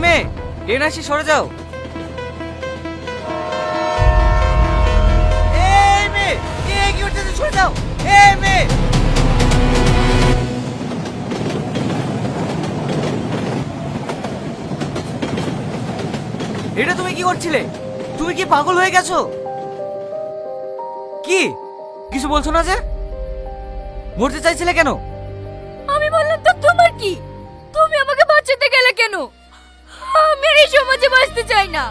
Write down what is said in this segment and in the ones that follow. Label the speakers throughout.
Speaker 1: মেয়ে, ট্রেন আসি, সরে যাও। এই মেয়ে, কি করতেছ? সরে যাও। এই মেয়ে, এটা তুমি কি করছিলে? তুমি কি পাগল হয়ে গেছো? কি কিছু বলছো না যে? মরতে চাইছিলে কেন?
Speaker 2: আমি বললাম তো তোমার কি? তুমি আমাকে বাঁচাতে গেলে কেন? আমি আর এই সমাজে বাঁচতে চাই না।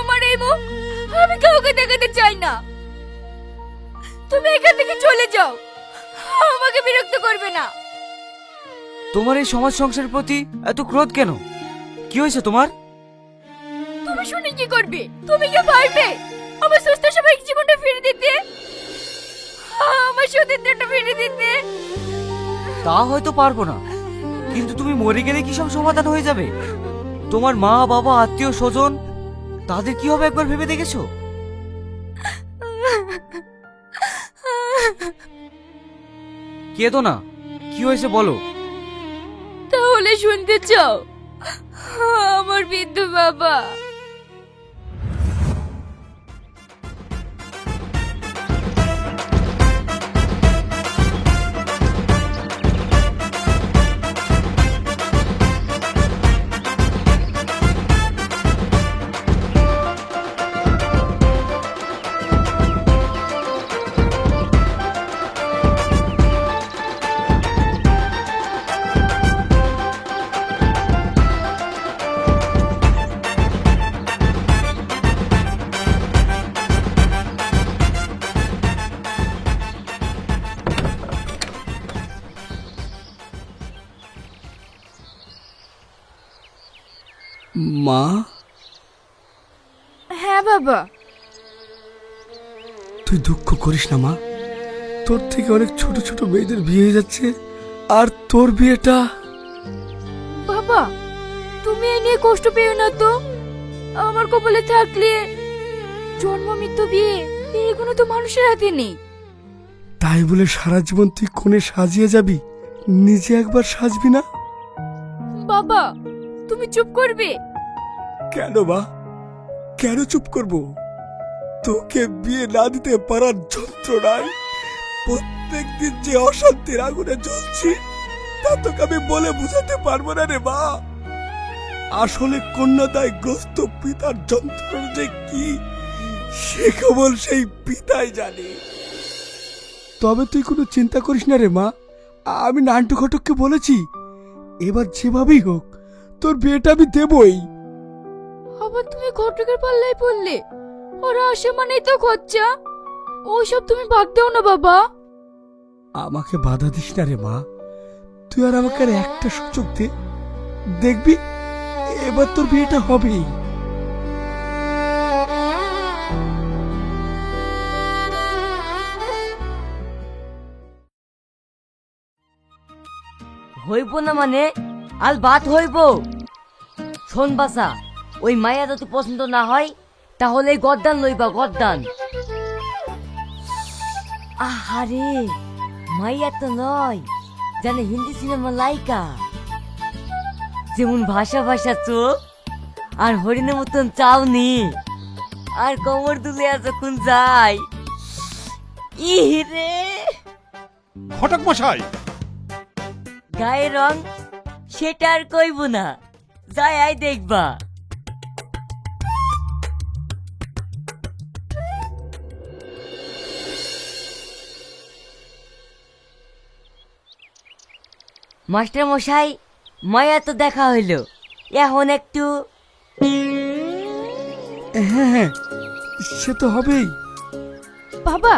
Speaker 2: আমার এই মুখ আমি কাউকে দেখাতে চাই না। তুমি এখান থেকে চলে যাও, আমাকে বিরক্ত করবে না।
Speaker 1: তোমার এই সমাজ সংসারের প্রতি এত ক্রোধ কেন? কি হয়েছে তোমার?
Speaker 2: তুমি শুনে কি করবে? তুমি কি পারবে আমার সুস্থ স্বাভাবিক জীবনটা ফিরে দিতে, আমার স্বতন্ত্রটা ফিরে দিতে?
Speaker 1: তা হয়তো পারবো না, কিন্তু তুমি মরে গেলে কি সব সমাধান হয়ে যাবে? তোমার মা বাবা আত্মীয় স্বজন তাদের কি হবে একবার ভেবে দেখেছো? কেঁদো না, কি হয়েছে বলো।
Speaker 2: তাহলে শুনতে চাও আমার বৃদ্ধ বাবা?
Speaker 3: মা,
Speaker 2: হ্যাঁ বাবা।
Speaker 3: তুই দুঃখ করিস না মা। তোর থেকে অনেক ছোট ছোট মেয়েদের বিয়ে হয়ে যাচ্ছে, আর তোর বিয়েটা।
Speaker 2: বাবা, তুমি এ নিয়ে কষ্ট পেও না তো। আমার কপালে থাকলে জন্ম মৃত্যু বিয়ে এগুলো তো মানুষের হাতে নেই।
Speaker 3: তাই বলে সারা জীবন তুই কোণে সাজিয়ে যাবি, নিজে একবার সাজবি না?
Speaker 2: বাবা, তুমি চুপ করবে?
Speaker 3: কেন মা, কেন চুপ করব? তোকে বিয়ে না দিতে পারার যন্ত্রণায় প্রত্যেক দিন যে অশান্তির আগুনে জ্বলছি, তা তোকে আমি বলে বুঝাতে পারবো না রে মা। আসলে কন্যাদায় গ্রস্ত পিতার যন্ত্রণা যে কি, সে কেবল সেই পিতাই জানে। তবে তুই কোনো চিন্তা করিস না রে মা, আমি নান্টু ঘটককে বলেছি, এবার যেভাবেই হোক তোর বিয়েটা আমি দেবই।
Speaker 2: আবার তুমি ঘটকের পাল্লায় পড়লে? ওরা আসে মানেই তো খরচা। ওইসব তুমি ভাগ দাও না বাবা।
Speaker 3: আমাকে বাধা দিস না রে মা, তুই আর আমাকে আর একটা সুযোগ দে, দেখবি এবার তোর বিয়েটা হবেই।
Speaker 4: হইব না মানে আল বাত হইব। শোন বাসা, ওই মায়া যদি পছন্দ না হয় তাহলে এই গদ্দান লইবা, গদ্দান। আহারে, মাইয়া তো নয়, জানে হিন্দি সিনেমা লাইকা। যেমন ভাষা ভাষা চোখ আর হরিণের মতন চাউনি, আর কোমর দুলে যখন যায়, ইরে
Speaker 5: ঘটক মশাই,
Speaker 4: গায়ের রং সেটা আর কইব না, যাই আই দেখবা। মাস্টার মশাই, মায়া তো দেখা হইল, এখন একটু।
Speaker 3: হ্যাঁ হ্যাঁ, সে তো হবেই।
Speaker 2: বাবা,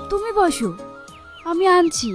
Speaker 2: তুমি বসো, আমি আনছি।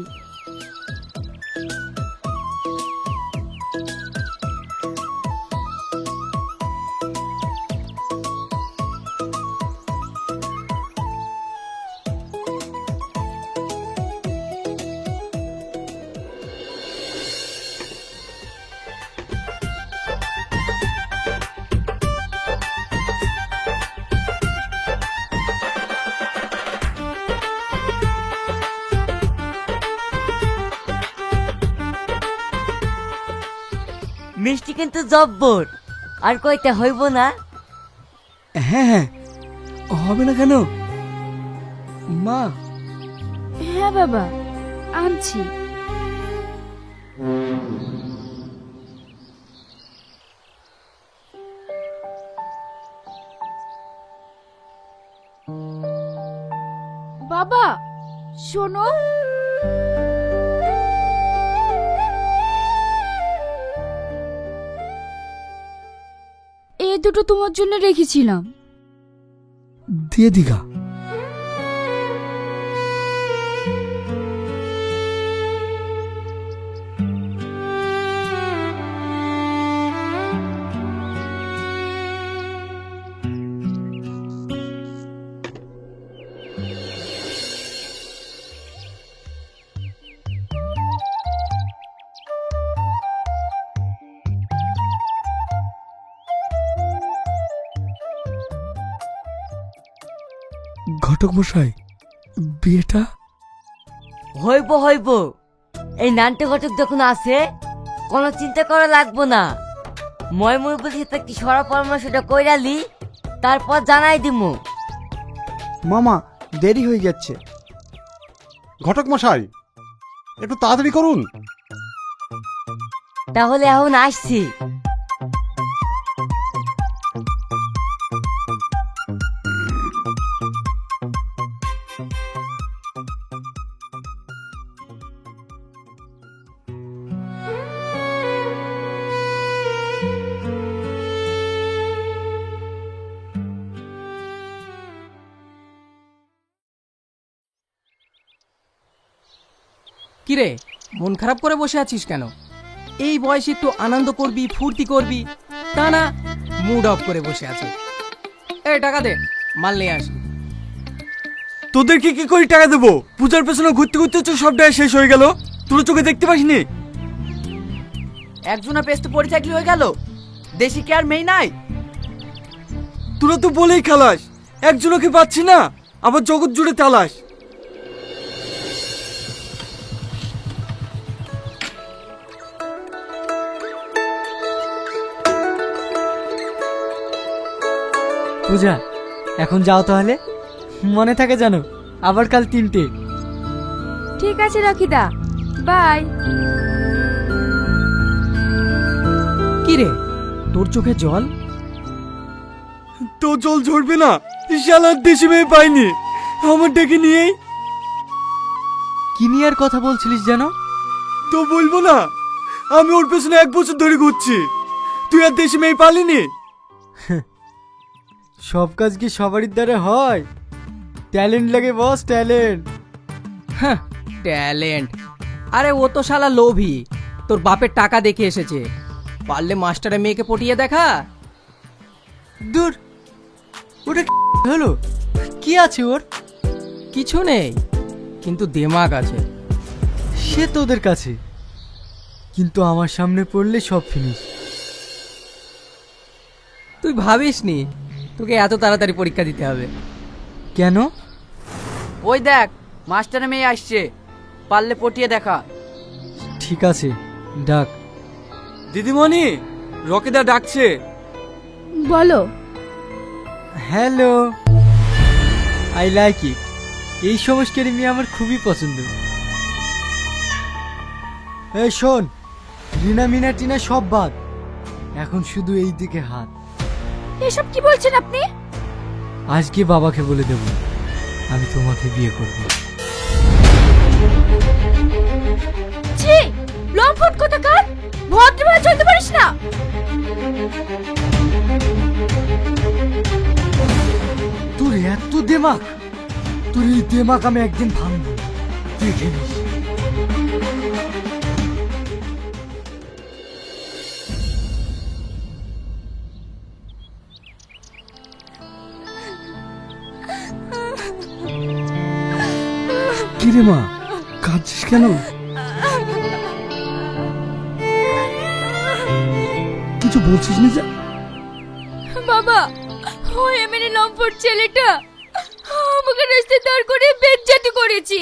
Speaker 4: মিষ্টি কিন্তু জব্বর। আর কয়টা হইব না?
Speaker 3: হ্যাঁ হ্যাঁ, হবে না কেন? মা,
Speaker 2: হ্যাঁ বাবা, আনছি। বাবা শোনো, এই দুটো তোমার জন্য রেখেছিলাম।
Speaker 3: দিয়ে দিঘা। ঘটক মশাই, বিয়েটা
Speaker 4: হইব হইব। এই নানটে ঘটক যখন আছে কোনো চিন্তা করা লাগবো না। মই বলছি তা কি সরা পরামর্শটা কইরালি, তারপর জানাই দিমু।
Speaker 6: মামা দেরি হয়ে যাচ্ছে।
Speaker 5: ঘটক মশাই, একটু তাড়াতাড়ি করুন।
Speaker 4: তাহলে এখন আসছি।
Speaker 7: কিরে, মন খারাপ করে বসে আছিস কেন? এই বয়সে একটু আনন্দ করবি, ফুর্তি করবি, তা না মুড অফ করে বসে আছে। এই টাকা দে, মাল নিয়ে আস।
Speaker 3: তোদেরকে কি করে টাকা দেবো? পূজার পেছনে ঘুরতে ঘুরতে তো সবটাই শেষ হয়ে গেল। তোরা চোখে দেখতে পাসনি?
Speaker 8: একজনা পেস্ট পড়ে থাকলে হয়ে গেল, দেশি কি আর মেয়ে নাই?
Speaker 3: তোরা তো বলেই খালাস, একজনকে পাচ্ছি না, আবার জগৎ জুড়ে তালাশ।
Speaker 1: পূজা, এখন যাও তাহলে, মনে থাকে জানো আবার কাল 3টে।
Speaker 2: ঠিক আছে রাখিদা, বাই।
Speaker 7: কিরে, তোর চোখে জল?
Speaker 3: তো জল ঝরবে না, শালার দেশি মেয়ে পাইনি, আমার ডেকে নিয়েই।
Speaker 1: কি নিয়ে আর কথা বলছিলিস জানো?
Speaker 3: তো বলবো না, আমি ওর পেছনে 1 বছর ধরে ঘুরছি, তুই আর দেশি মেয়ে পালিনি।
Speaker 1: সব কাজ কি সবারই দ্বারা হয়? ট্যালেন্ট লাগে বস, ট্যালেন্ট।
Speaker 7: হ্যাঁ, ট্যালেন্ট? আরে ও তো শালা লোভী, তোর বাপের টাকা দেখে এসেছে। পারলে মাস্টারে মেয়েকে পটিয়ে দেখা।
Speaker 1: দূর, ওটা হলো কি আছে ওর?
Speaker 7: কিছু নেই, কিন্তু দেমাগ আছে।
Speaker 1: সে তোদের কাছে, কিন্তু আমার সামনে পড়লে সব ফিনিশ।
Speaker 7: তুই ভাবিসনি তোকে এত তাড়াতাড়ি পরীক্ষা দিতে হবে।
Speaker 1: কেন?
Speaker 8: ওই দেখ, মাস্টার মেয়ে আসছে, পারলে পটিয়ে দেখা।
Speaker 1: ঠিক আছে, ডাক।
Speaker 3: দিদিমণি, রকিদা ডাকছে।
Speaker 2: বলো।
Speaker 1: Hello, I like it. এই সংস্কারী মেয়ে আমার খুবই পছন্দ। এই শোন, রিনা মিনা টিনা সব বাদ, এখন শুধু এই দিকে হাত।
Speaker 2: এসব কি বলছেন আপনি?
Speaker 1: আজকে বাবাকে বলে দেব আমি তোমাকে বিয়ে করব।
Speaker 2: ছি, লম্পট কোথাকার, ভদ্রভাবে চলতে পারিস না?
Speaker 1: তোর এত দেমাক, তোর এই দেমাক আমি একদিন ভাঙবো, দেখে নিস।
Speaker 3: কিরে মা, কাঁদছিস কেন? কিছু বলছিস না যে?
Speaker 2: বাবা, ওই এমএনএ লম্পট ছেলেটা আমাকে রাস্তায় দাঁড় করে বেজ্জাতি করেছে।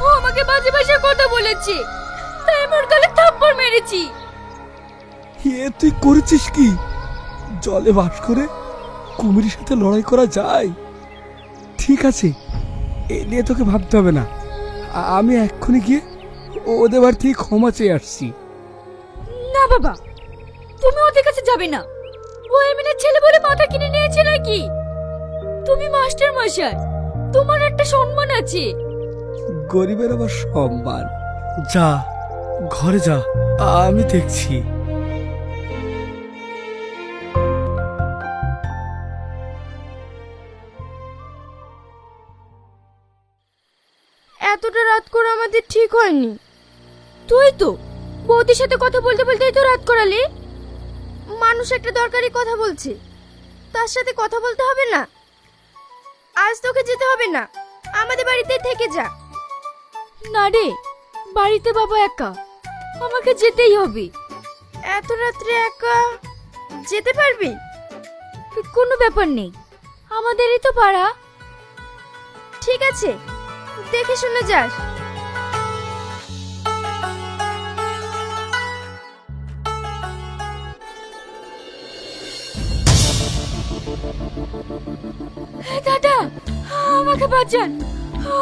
Speaker 2: ও আমাকে বাজে ভাষায় কথা বলেছে, তাই আমার গালে থাপ্পড় মেরেছি।
Speaker 3: তুই করেছিস কি? জলে বাস করে কুমিরের সাথে লড়াই করা যায়? ঠিক আছে, এ নিয়ে তোকে ভাবতে হবে না। আমি এক্ষুনি গিয়ে ওদের বাড়ি থেকে ক্ষমা চেয়ে আসছি।
Speaker 2: না বাবা, তুমি ওদের কাছে যাবে না। ও এমনি ছেলে বলে মাথা কিনে নিয়েছে নাকি? তুমি মাস্টার মশাই, তোমার একটা সম্মান আছে।
Speaker 3: গরিবের আবার সম্মান? যা, ঘরে যা, আমি দেখছি।
Speaker 2: এতটা রাত করা আমাদের ঠিক হয়নি। তুই তো বৌদির সাথে কথা বলতে বলতেই তো রাত করালি। মানুষ একটা দরকারি কথা বলছে, তার সাথে কথা বলতে হবে না? আজ তোকে যেতে হবে না, আমাদের বাড়িতেই থেকে যা। না রে, বাড়িতে বাবা একা, আমাকে যেতেই হবে। এত রাত্রে একা যেতে পারবি? কোনো ব্যাপার নেই, আমাদেরই তো পাড়া। ঠিক আছে, দেখে শুনে যাস। দাদা, আমাকে বাঁচান,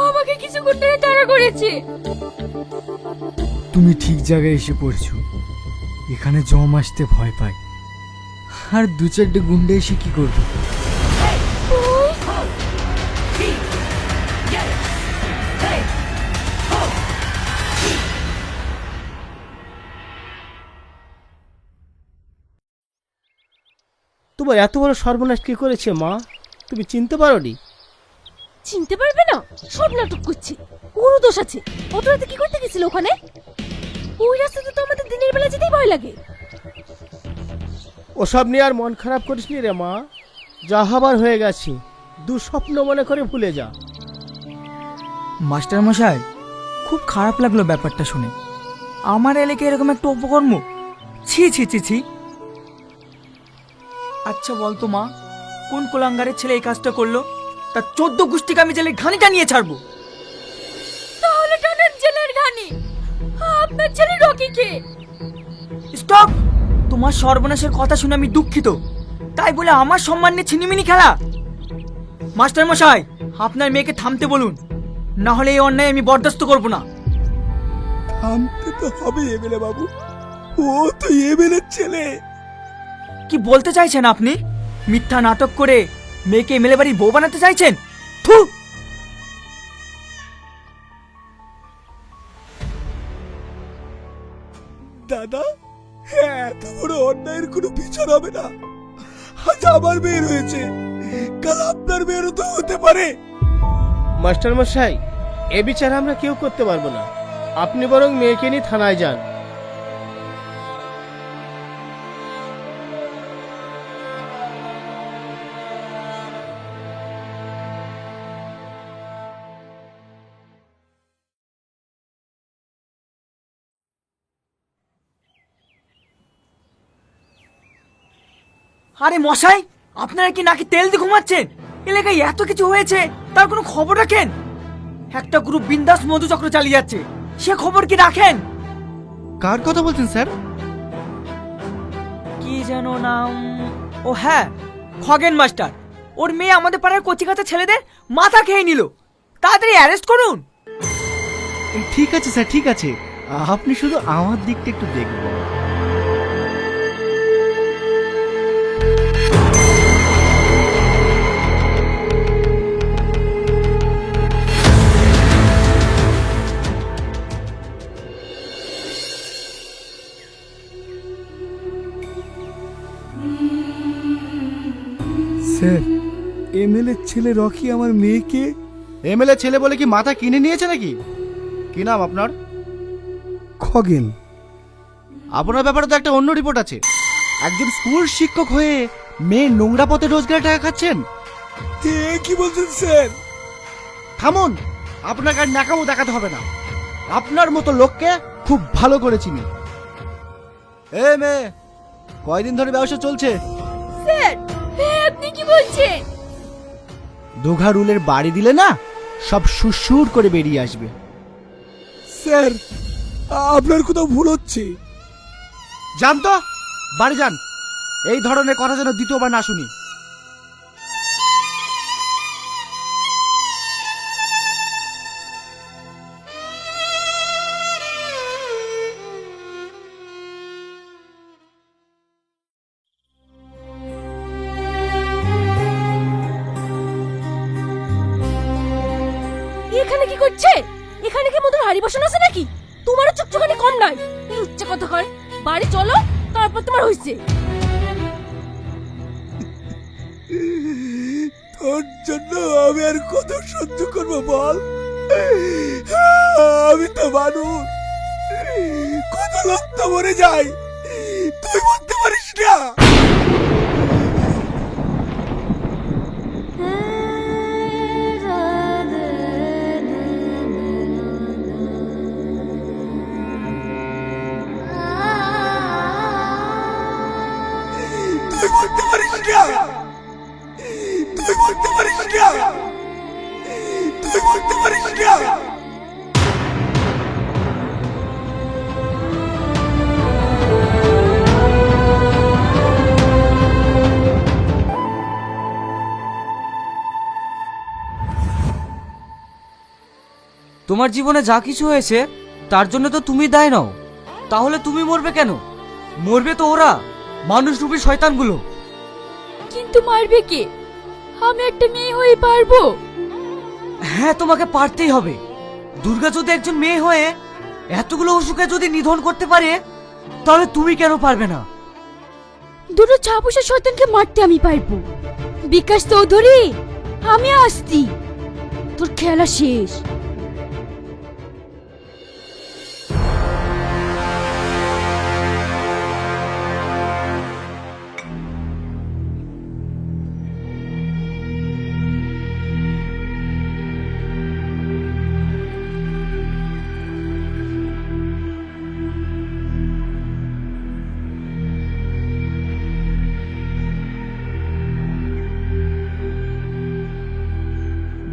Speaker 2: আমাকে কিছু গুন্ডা তাড়া করেছে।
Speaker 1: তুমি ঠিক জায়গায় এসে পড়ছো। এখানে জম আসতে ভয় পায়, আর দু চারটে গুন্ডে এসে কি করবে?
Speaker 6: তোমার এত বড় সর্বনাশ কি করেছে মা? তুমি চিনতে পারোনি?
Speaker 2: চিনতে পারবে না? সব নাটক করছে, ওরও দোষ আছে। অত রাতে কি করতে গেছিল ওখানে? ওই রাস্তাতে তো আমাদের দিনের বেলা যেতেই ভয় লাগে।
Speaker 6: ওসব নিয়ে আর মন খারাপ করিস নি রে মা, যা হবার হয়ে গেছে। দুঃস্বপ্ন মনে করে ভুলে যা।
Speaker 1: মাস্টার মশাই, খুব খারাপ লাগলো ব্যাপারটা শুনে। আমার এলাকায় এরকম একটা অপকর্ম, ছি ছি ছি ছি। আচ্ছা বলতো মা, কোন কোলাঙ্গারের ছেলে এই কাজটা করলো? তার 14 গোষ্ঠীকে আমি জেলে ঘানিটা নিয়ে ছাড়বো।
Speaker 2: তাহলে টানেন জেলের ঘানি। আপনার ছেলে রকি কে?
Speaker 1: স্টপ! তোমার সর্বনাশের কথা শুনে আমি দুঃখিত, তাই বলে আমার সম্মান নিয়ে ছিনিমিনি খেলা? মাস্টার মশাই, আপনার মেয়েকে থামতে বলুন, না হলে এই অন্যায় আমি বরদাস্ত করব না।
Speaker 3: থামতে তো হবে এমএলএ বাবু, ও তো এমএলএ ছেলে।
Speaker 1: কি বলতে চাইছেন আপনি? মিথ্যা নাটক করে মেয়েকে এমএলএ বাড়ির বউ বানাতে চাইছেন? থু!
Speaker 3: দাদা, এত বড় অন্যায়ের কোনো বিচার হবে না। আজ আমার মেয়ের হয়েছে, কাল আপনার মেয়েরও তো হতে পারে।
Speaker 6: মাস্টার মশাই, এ বিচার আমরা কেউ করতে পারবো না। আপনি বরং মেয়েকে নিয়ে থানায় যান।
Speaker 1: আরে মশাই, আপনারা কি নাকি তেল দিয়ে ঘুমাচ্ছেন? এলাকায় এত কিছু হয়েছে, তার কোনো খবর রাখেন? একটা গ্রুপ বিন্দাস মধুচক্র চালিয়ে যাচ্ছে, সে খবর কি রাখেন?
Speaker 6: কার কথা বলছেন স্যার?
Speaker 1: কি যেন নাম? ও হ্যাঁ, খগেন মাস্টার। ওর মেয়ে আমাদের পাড়ার কচিকাঁচা ছেলেদের মাথা খেয়ে নিল। তাড়াতাড়ি অ্যারেস্ট করুন।
Speaker 6: ঠিক আছে স্যার, ঠিক আছে। আপনি শুধু আমার দিকটা একটু দেখবেন।
Speaker 3: স্যার, এমএলএ ছেলে রকি আমার মেয়েকে।
Speaker 6: এমএলএ ছেলে বলে কি মাথা কিনে নিয়েছে নাকি? কি নাম আপনার?
Speaker 3: খগেন।
Speaker 6: আপনার ব্যাপারে তো একটা অন্য রিপোর্ট আছে। একজন স্কুল শিক্ষক হয়ে মেয়ে নোংরা পথে রোজগার টাকা খাচ্ছেন।
Speaker 3: কি বলছেন স্যার?
Speaker 6: থামুন, আপনাকে আর ন্যাকামো দেখাতে হবে না। আপনার মতো লোককে খুব ভালো করে চিনি। এ মেয়ে, কয়দিন ধরে ব্যবসা চলছে?
Speaker 2: স্যার, আপনি কি বলছেন?
Speaker 6: দোঘা রুলের বাড়ি দিলে না, সব সুরসুর করে বেরিয়ে আসবে।
Speaker 3: স্যার, আপনার কোথাও ভুল হচ্ছে।
Speaker 6: জানতো বাড়ি যান, এই ধরনের কথা যেন দ্বিতীয়বার না শুনি।
Speaker 2: এখানে কি করছে? এখানে কি মধুর হাড়ি বসানো আছে নাকি? তোমারও চুকচুকানি কম নাই। এই উচ্চ কথা কর, বাড়ি চলো, তারপর তোমার হইছে।
Speaker 3: তোর জন্য আমি আর কত সহ্য করবো বল? আমি তো মানুষ, কত লোক তো মরে যায়, তুই বলতে পারিস না? তুই বলতে পারিস না? তুই বলতে পারিস না? তুই বলতে পারিস না?
Speaker 8: তোমার জীবনে যা কিছু হয়েছে তার জন্য তো তুমি দায় নাও। তাহলে তুমি মরবে কেন? মরবে তো ওরা, মানুষরূপী শয়তানগুলো।
Speaker 2: কিন্তু মারবে কে? আমি একটা মেয়ে হয়ে পারবো?
Speaker 8: হ্যাঁ, তোমাকে পারতেই হবে। দুর্গা যদি একজন মেয়ে হয়ে এতগুলো অসুখে যদি নিধন করতে পারে, তাহলে তুমি কেন পারবে না?
Speaker 2: দুটো ছাপুষা শয়তানকে মারতে আমি পারবো। বিকাশ চৌধুরী, আমি আসছি, তোর খেলা শেষ।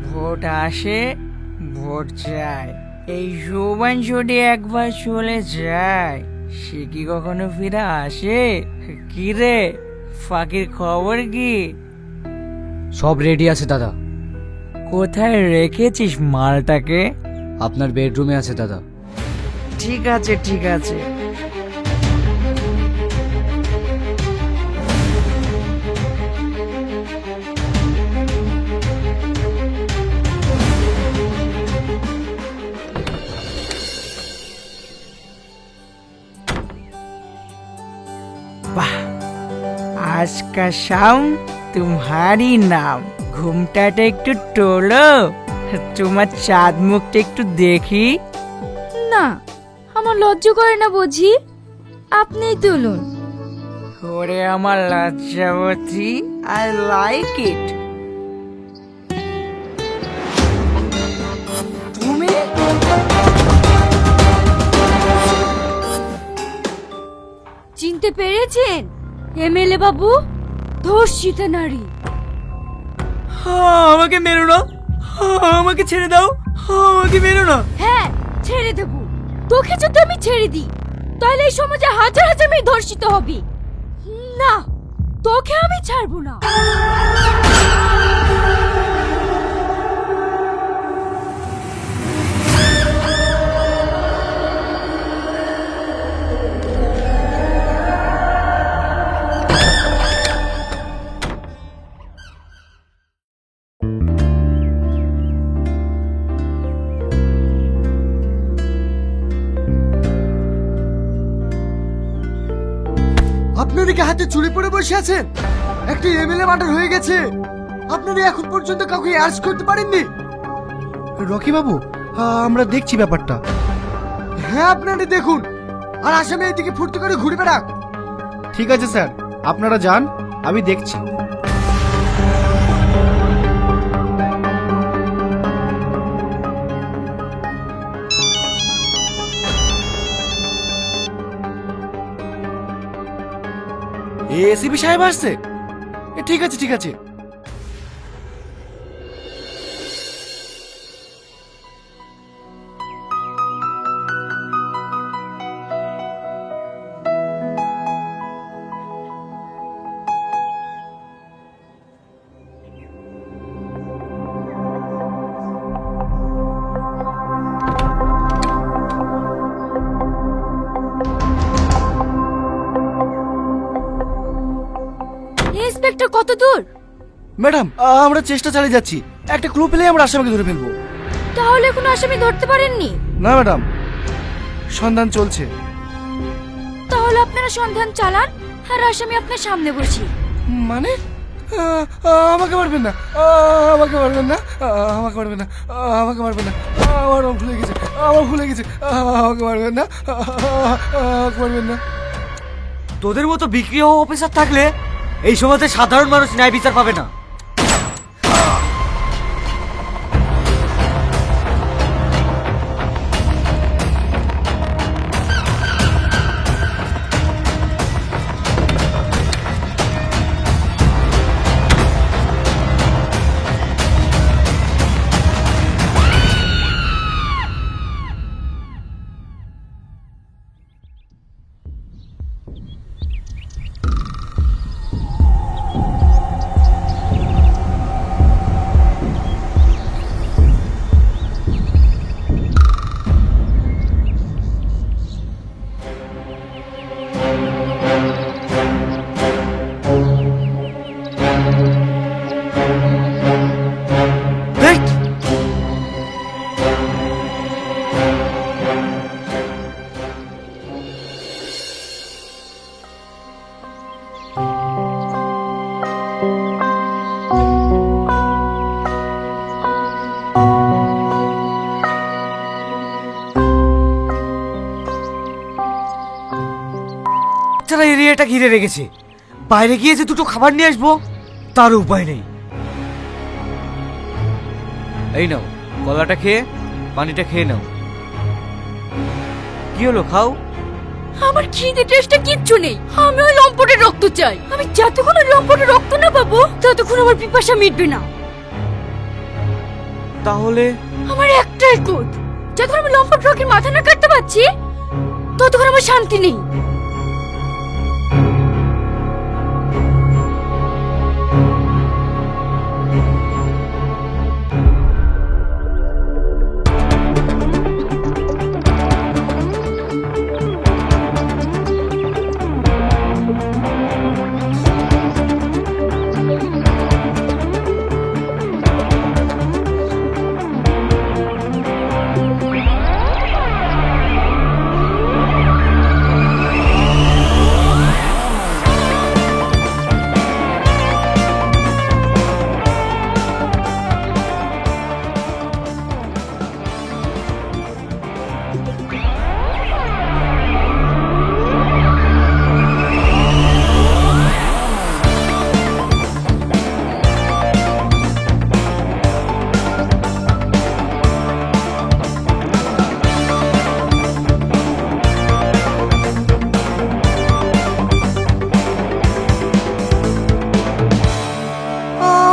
Speaker 1: ভোট আসে, ভোট যায়। এই যৌবন যদি একবার চলে যায়, সে কি কখনো ফিরে আসে? কি রে ফাঁকির খবর কি?
Speaker 8: সব রেডি আছে দাদা।
Speaker 1: কোথায় রেখেছিস মালটাকে?
Speaker 8: আপনার বেডরুমে আছে দাদা।
Speaker 1: ঠিক আছে ঠিক আছে। वाह, आज का शाम तुम्हारी नाम। ঘুমটাটা একটু টোলো, তোমার চাঁদ মুখটা একটু দেখি।
Speaker 2: না, আমার লজ্জা করে না বুঝি, আপনিই তুলুন।
Speaker 1: ওরে আমার লজ্জাবতী, আই লাইক ইট। তুমি
Speaker 2: চিনতে পেরেছেন এমএলএ বাবু? ধর্ষিতা নারী।
Speaker 1: আমাকে মেরো না, আমাকে ছেড়ে দাও, আমাকে মেরো না।
Speaker 2: হ্যাঁ, ছেড়ে দেব। তোকে যদি আমি ছেড়ে দিই, তাহলে এই সমাজে হাজার হাজার মেয়ে ধর্ষিত হবে। না, তোকে আমি ছাড়বো না।
Speaker 6: আপনাদের কি হাতে চুরি পড়ে বসে আছেন? একটা এমএলএ মার্ডার হয়ে গেছে, আপনারা এখন পর্যন্ত কাউকে অ্যারেস্ট করতে পারেননি। রকি বাবু, আমরা দেখছি ব্যাপারটা। হ্যাঁ, আপনারা দেখুন, আর আসামি এদিকে ফুর্তি করে ঘুরে বেড়াক। ঠিক আছে স্যার, আপনারা যান, আমি দেখছি। এসিপি সাহেব আসছে? ঠিক আছে ঠিক আছে।
Speaker 2: কত দূর?
Speaker 6: ম্যাডাম, আমরা চেষ্টা চালিয়ে যাচ্ছি। একটা ক্লু পেলেই আমরা আসামিকে ধরে ফেলবো।
Speaker 2: তাহলে কোনো আসামি ধরতে পারেননি?
Speaker 6: না ম্যাডাম, সন্ধান চলছে।
Speaker 2: তাহলে আপনারা সন্ধান চালান আর আসামি আপনার সামনে বসি।
Speaker 6: মানে আমাকে মারবেন না, আমাকে মারবেন না, আমাকে মারবেন না, আমাকে মারবেন না, আমার ভুলে গেছে, আমার ভুলে গেছে, আমাকে মারবেন না, আমাকে মারবেন না।
Speaker 8: তোদের মতো বিক্রি হওয়া অফিসার থাকলে এই সমাজে সাধারণ মানুষ ন্যায় বিচার পাবে না। বাচ্চারা এরিয়াটা ঘিরে রেখেছে, বাইরে গিয়ে যে দুটো খাবার নিয়ে আসবো তার উপায় নেই। এই নাও, কলাটা খেয়ে পানিটা খেয়ে নাও। কি হলো, খাও।
Speaker 2: আমার খিদে টেস্টে কিচ্ছু নেই। আমি ওই লম্পটের রক্ত চাই। আমি যতক্ষণ ওই লম্পটের রক্ত না পাবো ততক্ষণ আমার পিপাসা মিটবে না।
Speaker 8: তাহলে
Speaker 2: আমার একটাই কোদ, যতক্ষণ আমি লম্পট রকির মাথা না কাটতে পারছি ততক্ষণ আমার শান্তি নেই।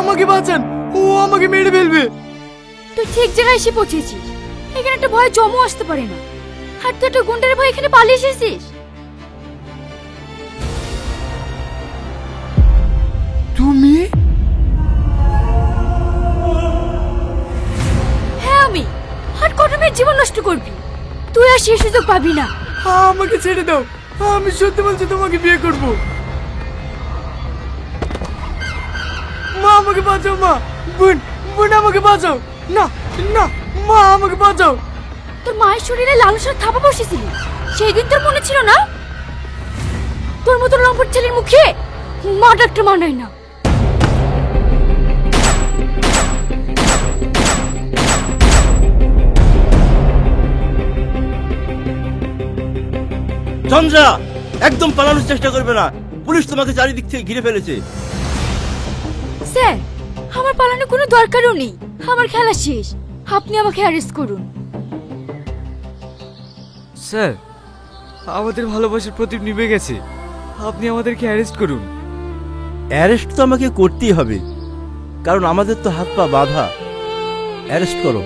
Speaker 6: আমাকে বাঁচান, ও আমাকে মেরে ফেলবে।
Speaker 2: তুই ঠিক জায়গায় এসে পৌঁছেছিস। এখানে একটা ভয় জমও আসতে পারে না। আর তুই একটা গুন্ডার ভয় এখানে পালিয়ে এসেছিস।
Speaker 6: তুমি?
Speaker 2: হ্যাঁ আমি। আর কত মেয়ের জীবন নষ্ট করবি? তুই আর সে সুযোগ পাবি না।
Speaker 6: আমাকে ছেড়ে দাও, আমি সত্যি বলছি তোমাকে বিয়ে করব। মা আমাকে বাঁচাও, মা, বোন, বোন আমাকে বাঁচাও। না না, মা আমাকে বাঁচাও।
Speaker 2: তোর মায়ের শরীরে লালসার থাপা বসেছিল, সেই দিন তোর মনে ছিল না? তোর মতো লম্পট ছেলের মুখে মা ডাক্তার মানায় না।
Speaker 9: চন্দ্রা, একদম পালানোর চেষ্টা করবে না, পুলিশ তোমাকে চারিদিক থেকে ঘিরে ফেলেছে।
Speaker 2: স্যার, আমার পালানোর কোনো দরকারও নেই। আমার খেলা শেষ। আপনি আমাকে অ্যারেস্ট করুন।
Speaker 8: স্যার, আমাদের ভালোবাসার প্রদীপ নিভে গেছে, আপনি আমাদেরকে অ্যারেস্ট করুন।
Speaker 9: অ্যারেস্ট তো আমাকে করতেই হবে, কারণ আমাদের তো হাত পা বাঁধা। অ্যারেস্ট করো।